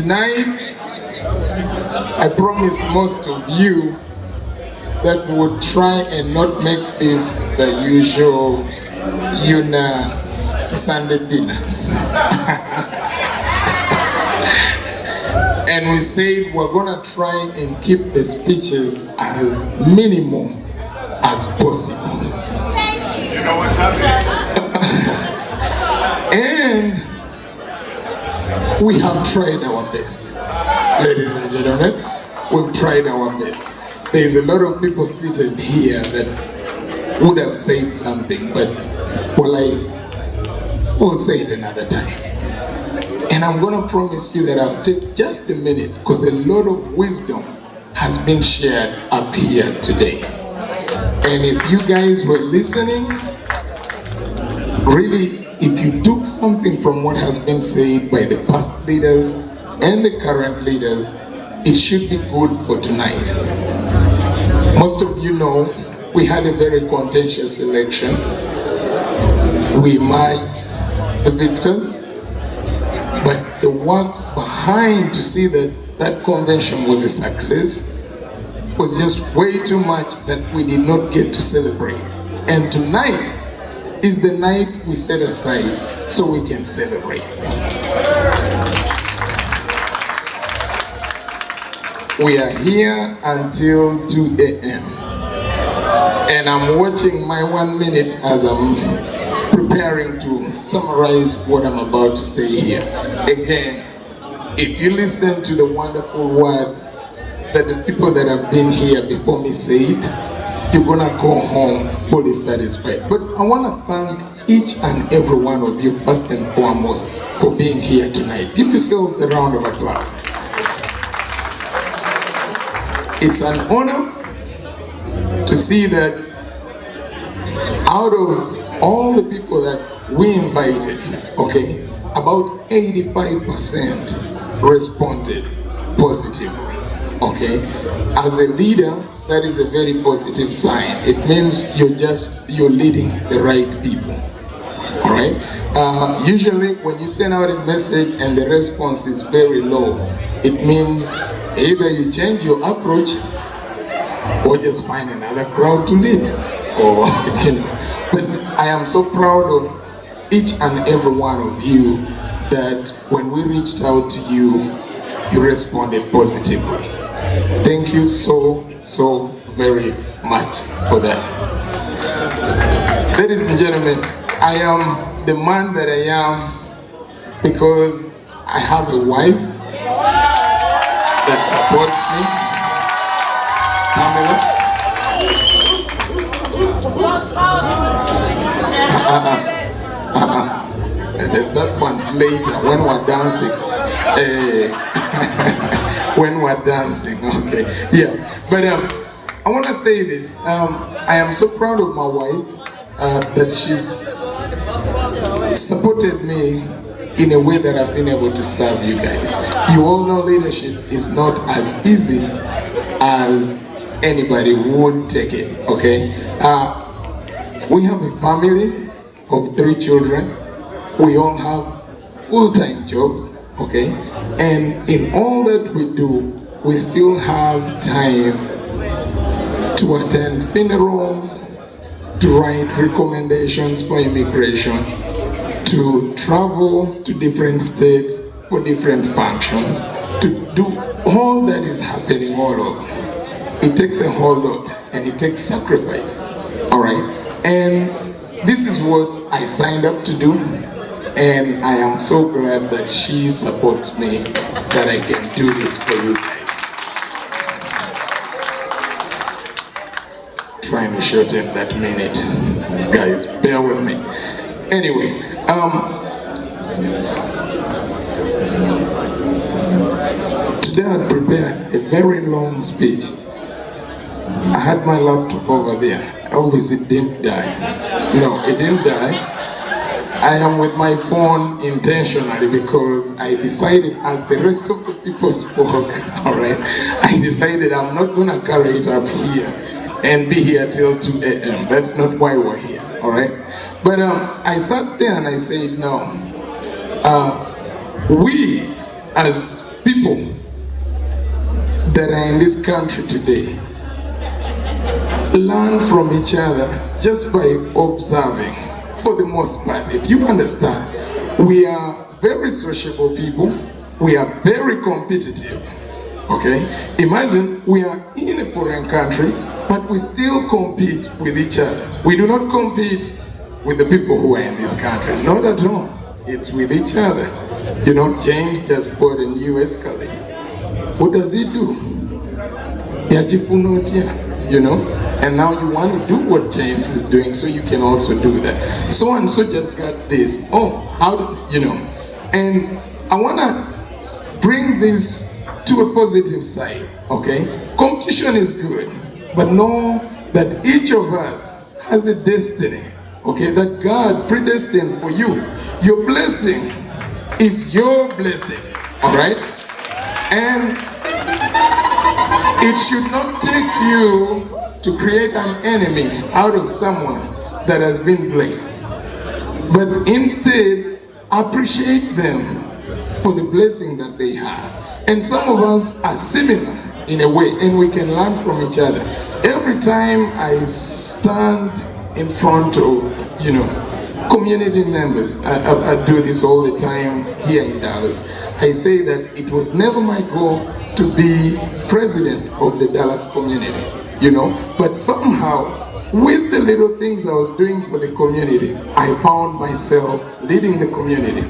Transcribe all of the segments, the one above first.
tonight, I promised most of you that we would try and not make this the usual UNAA Sunday dinner. And we said we're gonna try and keep the speeches as minimal as possible. You know what's happening? And we have tried our best. Ladies and gentlemen, we've tried our best. There's a lot of people seated here that would have said something, but we'll say it another time. And I'm gonna promise you that I'll take just a minute because a lot of wisdom has been shared up here today. And if you guys were listening, really, if you took something from what has been said by the past leaders and the current leaders, it should be good for tonight. Most of you know we had a very contentious election. We emerged the victors, but the work behind to see that that convention was a success was just way too much that we did not get to celebrate. And tonight is the night we set aside so we can celebrate. We are here until 2 a.m. And I'm watching my 1 minute as I'm preparing to summarize what I'm about to say here. Again, if you listen to the wonderful words that the people that have been here before me said, you're gonna go home fully satisfied. But I wanna thank each and every one of you first and foremost for being here tonight. Give yourselves a round of applause. It's an honor to see that out of all the people that we invited, okay, about 85% responded positively, okay? As a leader, that is a very positive sign. It means you're leading the right people, all right? Usually when you send out a message and the response is very low, it means either you change your approach or just find another crowd to lead, or But I am so proud of each and every one of you that when we reached out to you, you responded positively. Thank you so very much for that. Ladies and gentlemen, I am the man that I am because I have a wife that supports me, Pamela. That one later when we're dancing. When we're dancing, okay, yeah. But I want to say this. I am so proud of my wife that she's supported me in a way that I've been able to serve you guys. You all know leadership is not as easy as anybody would take it, okay? We have a family of 3 children. We all have full-time jobs, okay? And in all that we do, we still have time to attend funerals, to write recommendations for immigration, to travel to different states for different functions, to do all that is happening all over. It takes a whole lot and it takes sacrifice, all right? And this is what I signed up to do, and I am so glad that she supports me, that I can do this for you guys. Trying to shorten that minute, guys, bear with me. Anyway, today I prepared a very long speech. I had my laptop over there. Obviously it didn't die. No, it didn't die. I am with my phone intentionally because I decided, as the rest of the people spoke, all right, I decided I'm not gonna carry it up here and be here till 2 a.m. That's not why we're here, all right? But I sat there and I said, no, we as people that are in this country today learn from each other just by observing, for the most part. If you understand, we are very sociable people, we are very competitive, okay? Imagine we are in a foreign country, but we still compete with each other. We do not compete with the people who are in this country, not at all. It's with each other. You know, James just bought a new Escalade. What does he do? You know, and now you want to do what James is doing, so you can also do that. So and so just got this. Oh, how, you know? And I want to bring this to a positive side, okay? Competition is good, but know that each of us has a destiny, okay, that God predestined for you. Your blessing is your blessing, all right? And it should not take you to create an enemy out of someone that has been blessed, but instead appreciate them for the blessing that they have. And some of us are similar in a way, and we can learn from each other. Every time I stand in front of, you know, community members, I do this all the time here in Dallas. I say that it was never my goal to be president of the Dallas community, you know, but somehow with the little things I was doing for the community, I found myself leading the community.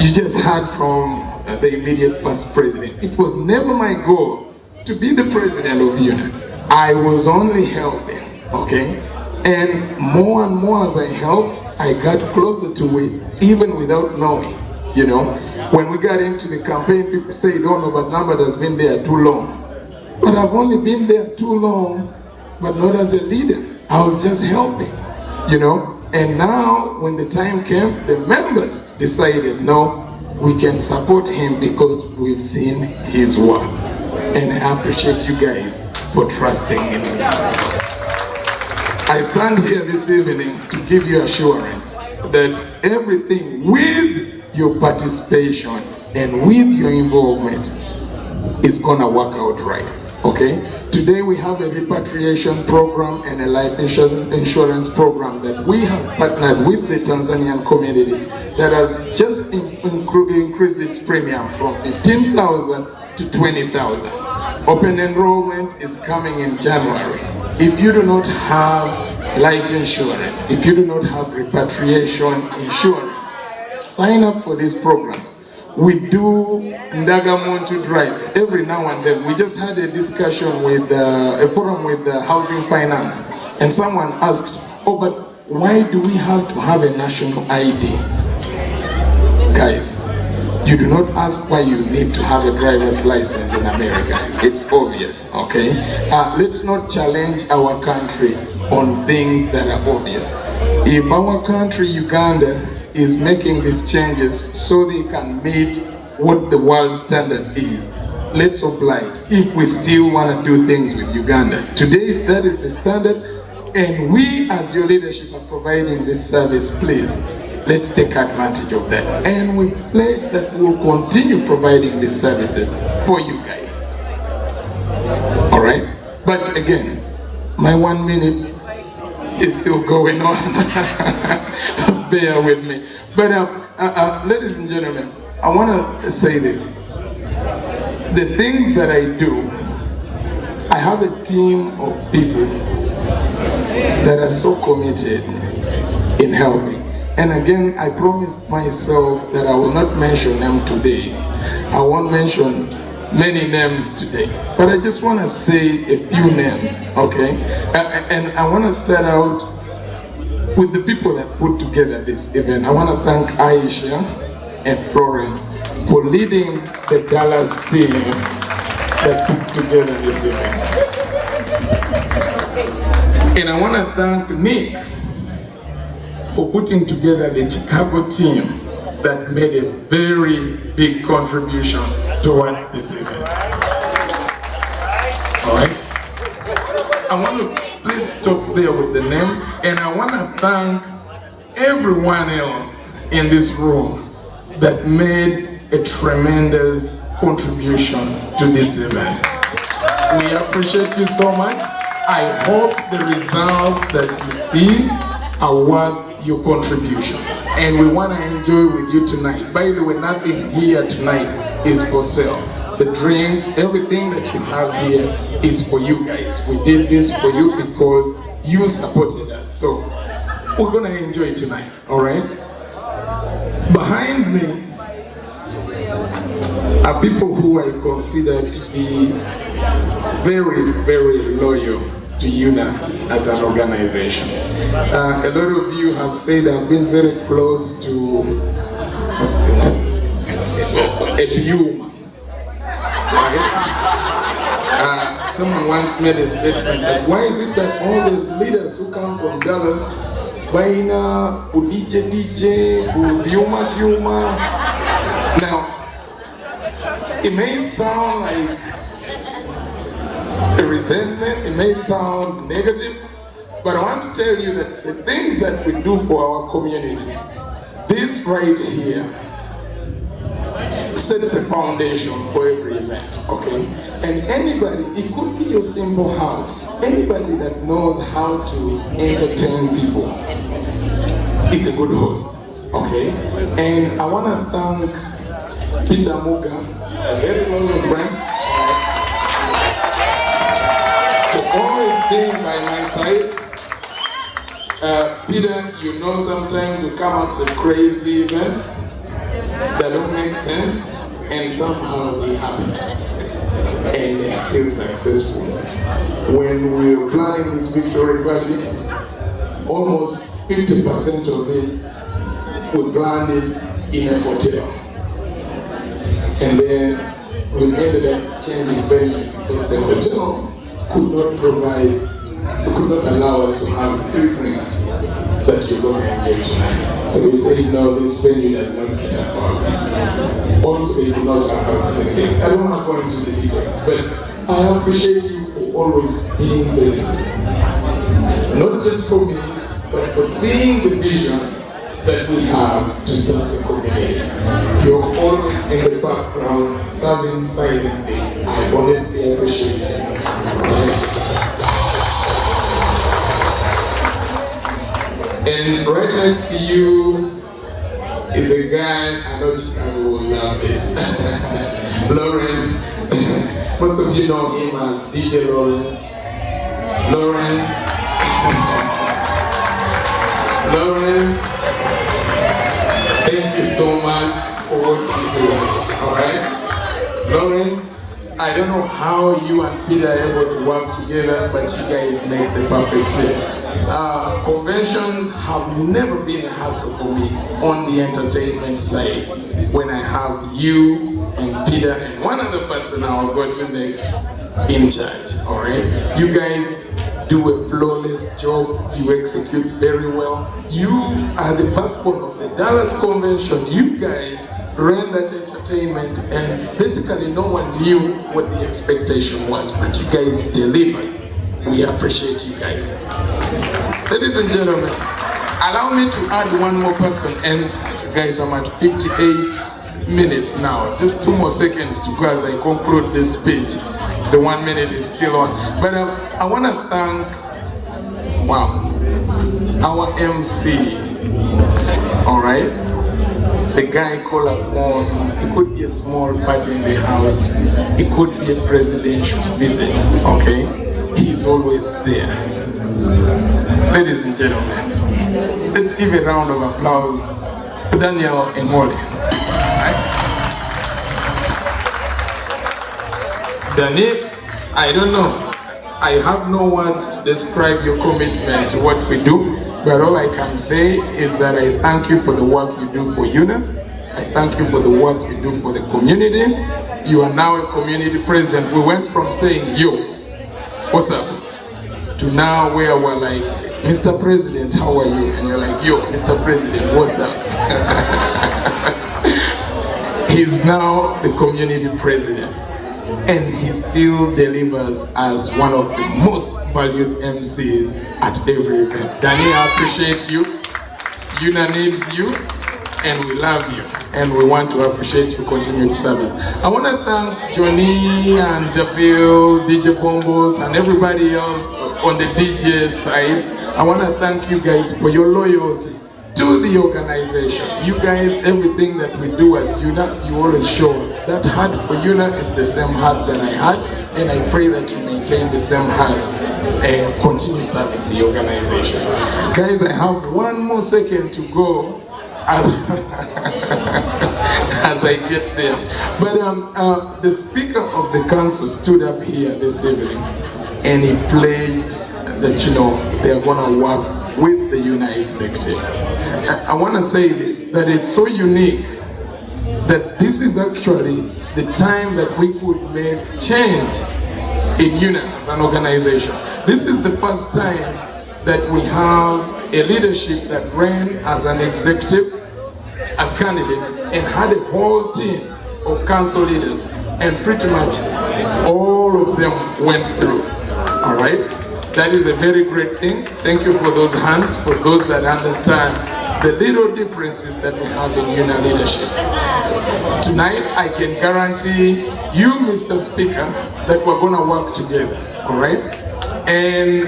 You just heard from the immediate past president. It was never my goal to be the president of UNAA. I was only helping, okay? And more as I helped, I got closer to it, even without knowing, you know? When we got into the campaign, people say, don't know, but Lambert has been there too long. But I've only been there too long, but not as a leader. I was just helping, you know? And now, when the time came, the members decided, no, we can support him because we've seen his work. And I appreciate you guys for trusting in me. I stand here this evening to give you assurance that everything with your participation and with your involvement is gonna work out right, okay? Today we have a repatriation program and a life insurance program that we have partnered with the Tanzanian community that has just increased its premium from 15,000 to 20,000. Open enrollment is coming in January. If you do not have life insurance, if you do not have repatriation insurance, sign up for these programs. We do Ndagamuntu drives every now and then. We just had a discussion with a forum with housing finance, and someone asked, oh, but why do we have to have a national ID? Guys, you do not ask why you need to have a driver's license in America. It's obvious, okay? Let's not challenge our country on things that are obvious. If our country, Uganda, is making these changes so they can meet what the world standard is, let's oblige if we still want to do things with Uganda. Today, if that is the standard, and we as your leadership are providing this service, please, let's take advantage of that. And we pledge that we'll continue providing these services for you guys. All right? But again, my 1 minute is still going on. Bear with me. But ladies and gentlemen, I want to say this. The things that I do, I have a team of people that are so committed in helping. And again, I promised myself that I will not mention them today. I won't mention many names today, but I just want to say a few names, okay? And I want to start out with the people that put together this event. I want to thank Aisha and Florence for leading the Dallas team that put together this event. And I want to thank Nick for putting together the Chicago team that made a very big contribution towards this event. All right? I want to please stop there with the names, and I want to thank everyone else in this room that made a tremendous contribution to this event. We appreciate you so much. I hope the results that you see are worth your contribution. And we want to enjoy with you tonight. By the way, nothing here tonight is for sale. The drinks, everything that you have here is for you guys. We did this for you because you supported us. So we're going to enjoy tonight, all right? Behind me are people who I consider to be very, very loyal to UNAA as an organization. A lot of you have said I've been very close to, what's the name? Ebiuma. Right? Someone once made a statement that why is it that all the leaders who come from Dallas, Baina, DJ, Biuma. Now, it may sound like a resentment, it may sound negative, but I want to tell you that the things that we do for our community, this right here, sets a foundation for every event, okay? And anybody, it could be your simple house, anybody that knows how to entertain people is a good host, okay? And I want to thank Peter Muga, a very loyal friend, for always being by my side. Peter, you know sometimes we come up with crazy events that don't make sense, and somehow they happen, and they're still successful. When we were planning this victory party, almost 50% of it we planned it in a hotel, and then we ended up changing venues because the hotel could not allow us to have free drinks that you're going to enjoy tonight. So we said, no, this venue does not get alcohol. Also, they do not have certain things. I don't want to go into the details, but I appreciate you for always being there. Not just for me, but for seeing the vision that we have to serve the community. You're always in the background, serving silently. I honestly appreciate it. And right next to you is a guy, I know Chicago will love this. Lawrence. Most of you know him as DJ Lawrence. Lawrence, thank you so much for what you do. Alright? Lawrence, I don't know how you and Peter are able to work together, but you guys make the perfect team. Conventions have never been a hassle for me on the entertainment side when I have you and Peter and one other person I'll go to next in charge, alright? You guys do a flawless job, you execute very well. You are the backbone of the Dallas Convention. You guys ran that entertainment and basically no one knew what the expectation was, but you guys delivered. We appreciate you guys. Ladies and gentlemen, allow me to add one more person, and guys, I'm at 58 minutes now. Just 2 more seconds to go as I conclude this speech. The 1 minute is still on. But I want to thank, our MC, all right? The guy called upon, it could be a small party in the house, it could be a presidential visit, okay? He's always there. Ladies and gentlemen, let's give a round of applause for Daniel and Molly. Right? Daniel, I don't know. I have no words to describe your commitment to what we do, but all I can say is that I thank you for the work you do for UNAA. I thank you for the work you do for the community. You are now a community president. We went from saying, yo, what's up? To now where we're like, Mr. President, how are you? And you're like, yo, Mr. President, what's up? He's now the community president. And he still delivers as one of the most valued MCs at every event. Danny, I appreciate you. UNAA needs you, and we love you. and we want to appreciate your continued service. I want to thank Johnny and Bill, DJ Bombos, and everybody else on the DJ side. I want to thank you guys for your loyalty to the organization. You guys, everything that we do as UNAA, you always show that heart for UNAA is the same heart that I had, and I pray that you maintain the same heart and continue serving the organization. Guys, I have one more second to go as, as I get there. But the Speaker of the Council stood up here this evening and he pledged that, you know, they're gonna work with the UNAA executive. I want to say this, that it's so unique that this is actually the time that we could make change in UNAA as an organization. This is the first time that we have a leadership that ran as an executive, as candidates, and had a whole team of council leaders, and pretty much all of them went through. All right? That is a very great thing. Thank you for those hands, for those that understand the little differences that we have in UNAA leadership. Tonight, I can guarantee you, Mr. Speaker, that we're going to work together, all right? And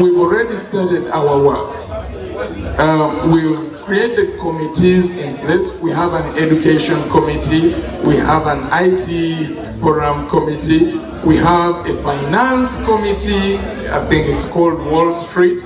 we've already started our work. We've created committees in place. We have an education committee, we have an IT forum committee, we have a finance committee, I think it's called Wall Street,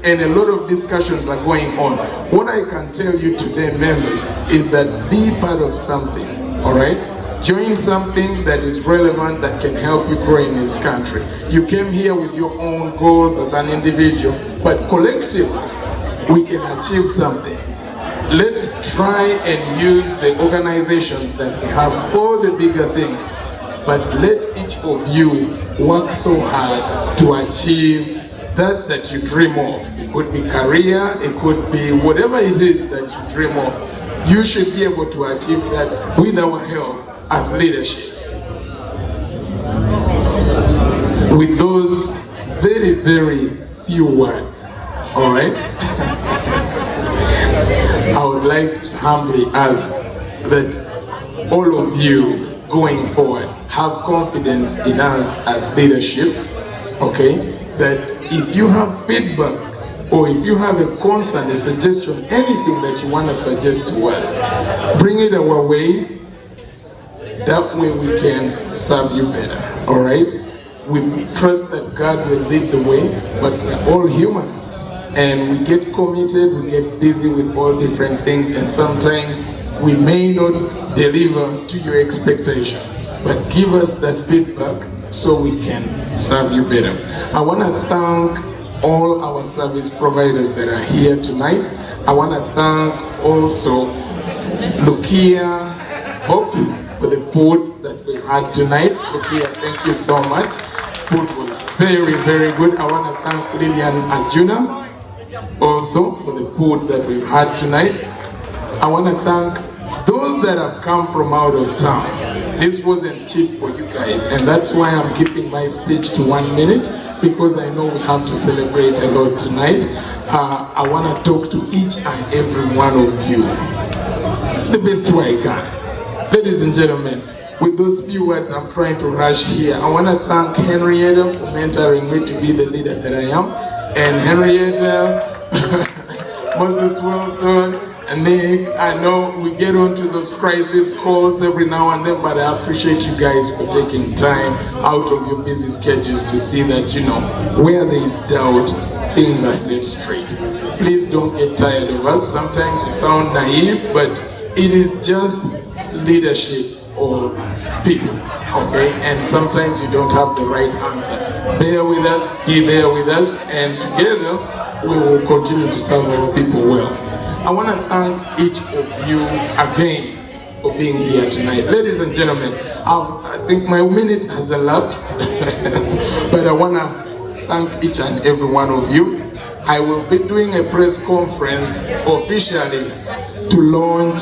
and a lot of discussions are going on. What I can tell you today, members, is that be part of something, all right? Join something that is relevant, that can help you grow in this country. You came here with your own goals as an individual, but collectively, we can achieve something. Let's try and use the organizations that we have for the bigger things, but let each of you work so hard to achieve that you dream of. It could be career, it could be whatever it is that you dream of. You should be able to achieve that with our help as leadership. With those very, very few words, all right? I would like to humbly ask that all of you going forward have confidence in us as leadership, okay? That if you have feedback or if you have a concern, a suggestion, anything that you want to suggest to us, bring it our way. That way we can serve you better, all right? We trust that God will lead the way, but we're all humans. And we get committed, we get busy with all different things, and sometimes we may not deliver to your expectation. But give us that feedback so we can serve you better. I want to thank all our service providers that are here tonight. I want to thank also Lukia Hope for the food that we had tonight. Lukia, thank you so much. Food was very, very good. I want to thank Lillian Arjuna also for the food that we've had tonight. I want to thank those that have come from out of town. This wasn't cheap for you guys, and that's why I'm keeping my speech to 1 minute, because I know we have to celebrate a lot tonight. I want to talk to each and every one of you the best way I can. Ladies and gentlemen, with those few words, I'm trying to rush here. I want to thank Henrietta for mentoring me to be the leader that I am. And Henrietta, Moses Wilson, and Nick, I know we get onto those crisis calls every now and then, but I appreciate you guys for taking time out of your busy schedules to see that, you know, where there is doubt, things are set straight. Please don't get tired of us. Sometimes we sound naive, but it is just leadership or people, okay? And sometimes you don't have the right answer. Bear with us, be there with us, and together we will continue to serve our people well. I want to thank each of you again for being here tonight. Ladies and gentlemen, I think my minute has elapsed, but I want to thank each and every one of you. I will be doing a press conference officially to launch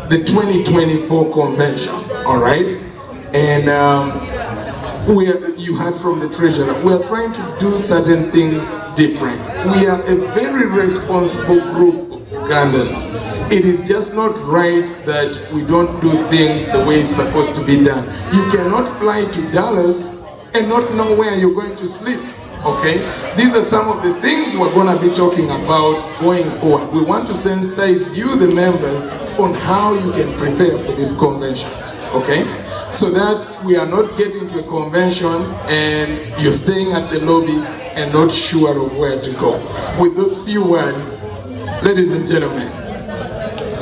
the 2024 convention, all right? And you heard from the treasurer, we are trying to do certain things different. We are a very responsible group of Ugandans. It is just not right that we don't do things the way it's supposed to be done. You cannot fly to Dallas and not know where you're going to sleep. Okay, these are some of the things we're going to be talking about going forward. We want to sensitize you, the members, on how you can prepare for these conventions. Okay, so that we are not getting to a convention and you're staying at the lobby and not sure of where to go. With those few words, ladies and gentlemen,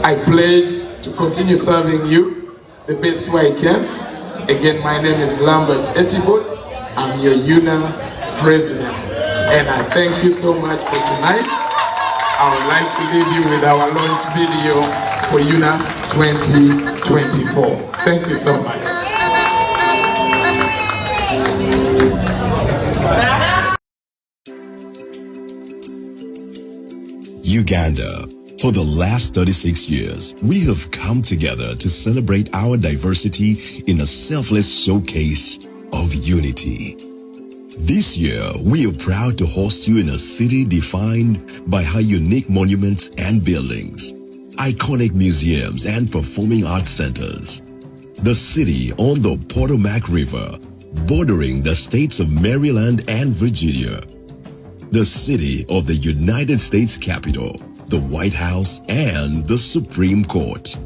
I pledge to continue serving you the best way I can. Again, my name is Lambert Etibot. I'm your UNAA President, and I thank you so much for tonight. I would like to leave you with our launch video for UNAA 2024. Thank you so much. Uganda. For the last 36 years, we have come together to celebrate our diversity in a selfless showcase of unity. This year, we are proud to host you in a city defined by her unique monuments and buildings, iconic museums and performing arts centers. The city on the Potomac River, bordering the states of Maryland and Virginia. The city of the United States Capitol, the White House, and the Supreme Court.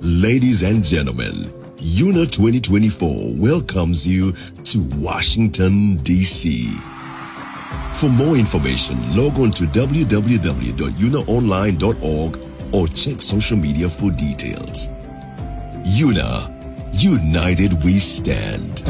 Ladies and gentlemen, UNAA 2024 welcomes you to Washington, D.C. For more information, log on to www.unaonline.org or check social media for details. UNAA, united we stand.